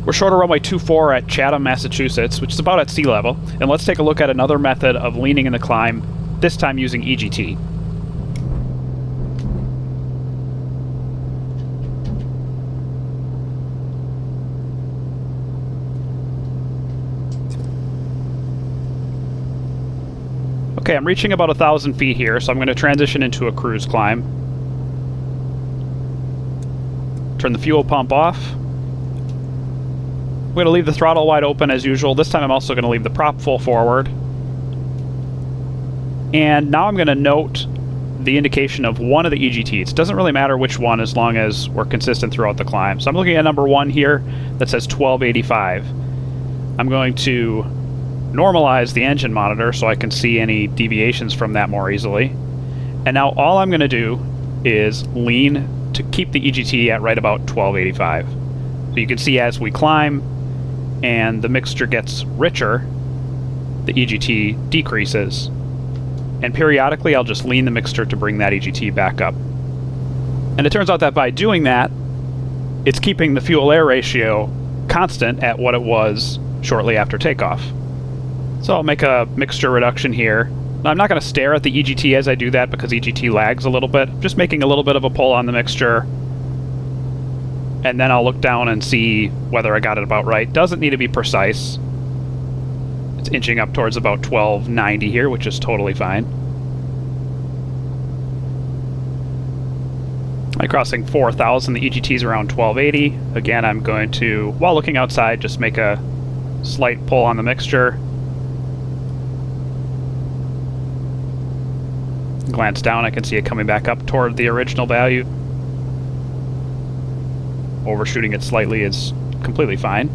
We're short of runway 24 at Chatham, Massachusetts, which is about at sea level, and let's take a look at another method of leaning in the climb, this time using EGT. Okay, I'm reaching about 1,000 feet here, so I'm going to transition into a cruise climb. Turn the fuel pump off. I'm going to leave the throttle wide open as usual. This time I'm also going to leave the prop full forward. And now I'm going to note the indication of one of the EGTs. It doesn't really matter which one as long as we're consistent throughout the climb. So I'm looking at number 1 here that says 1285. I'm going to normalize the engine monitor so I can see any deviations from that more easily. And now all I'm going to do is lean to keep the EGT at right about 1285. So you can see as we climb and the mixture gets richer, the EGT decreases. And periodically I'll just lean the mixture to bring that EGT back up. And it turns out that by doing that, it's keeping the fuel-air ratio constant at what it was shortly after takeoff. So I'll make a mixture reduction here. Now, I'm not going to stare at the EGT as I do that because EGT lags a little bit. I'm just making a little bit of a pull on the mixture. And then I'll look down and see whether I got it about right. Doesn't need to be precise. It's inching up towards about 1290 here, which is totally fine. I'm crossing 4,000. The EGT is around 1280. Again, I'm going to, while looking outside, just make a slight pull on the mixture. Glance down, I can see it coming back up toward the original value. Overshooting it slightly is completely fine.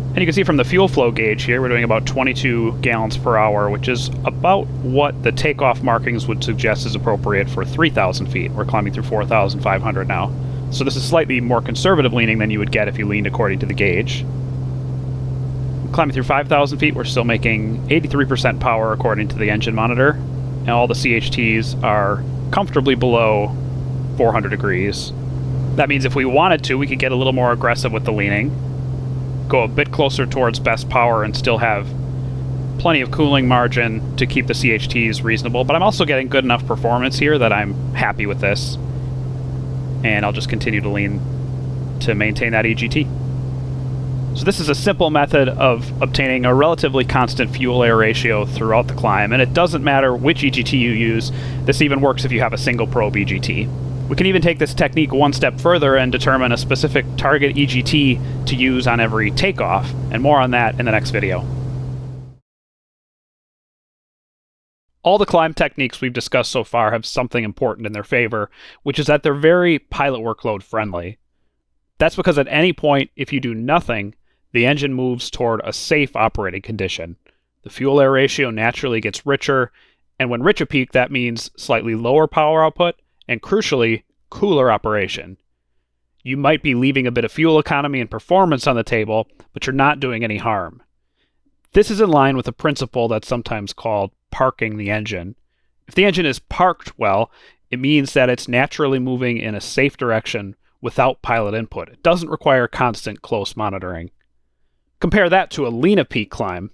And you can see from the fuel flow gauge here, we're doing about 22 gallons per hour, which is about what the takeoff markings would suggest is appropriate for 3,000 feet. We're climbing through 4,500 now. So this is slightly more conservative leaning than you would get if you leaned according to the gauge. Climbing through 5,000 feet, we're still making 83% power according to the engine monitor. And all the CHTs are comfortably below 400 degrees. That means if we wanted to, we could get a little more aggressive with the leaning, go a bit closer towards best power and still have plenty of cooling margin to keep the CHTs reasonable. But I'm also getting good enough performance here that I'm happy with this. And I'll just continue to lean to maintain that EGT. So this is a simple method of obtaining a relatively constant fuel-air ratio throughout the climb, and it doesn't matter which EGT you use. This even works if you have a single probe EGT. We can even take this technique one step further and determine a specific target EGT to use on every takeoff, and more on that in the next video. All the climb techniques we've discussed so far have something important in their favor, which is that they're very pilot workload friendly. That's because at any point, if you do nothing, the engine moves toward a safe operating condition. The fuel-air ratio naturally gets richer, and when rich a peak, that means slightly lower power output, and crucially, cooler operation. You might be leaving a bit of fuel economy and performance on the table, but you're not doing any harm. This is in line with a principle that's sometimes called parking the engine. If the engine is parked well, it means that it's naturally moving in a safe direction without pilot input. It doesn't require constant close monitoring. Compare that to a lean a peak climb.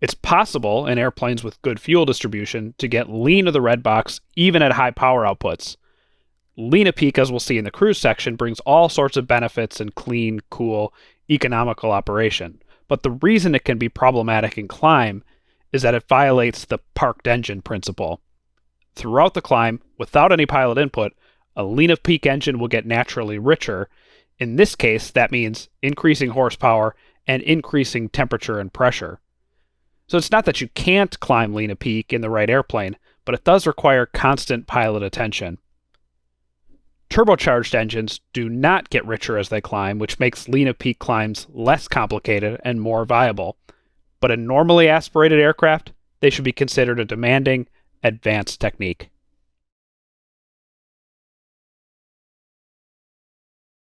It's possible in airplanes with good fuel distribution to get lean to the red box even at high power outputs. Lean a peak, as we'll see in the cruise section, brings all sorts of benefits in clean, cool, economical operation. But the reason it can be problematic in climb is that it violates the parked engine principle. Throughout the climb, without any pilot input, a lean of peak engine will get naturally richer. In this case, that means increasing horsepower and increasing temperature and pressure. So it's not that you can't climb lean a peak in the right airplane, but it does require constant pilot attention. Turbocharged engines do not get richer as they climb, which makes lean a peak climbs less complicated and more viable. But in normally aspirated aircraft, they should be considered a demanding, advanced technique.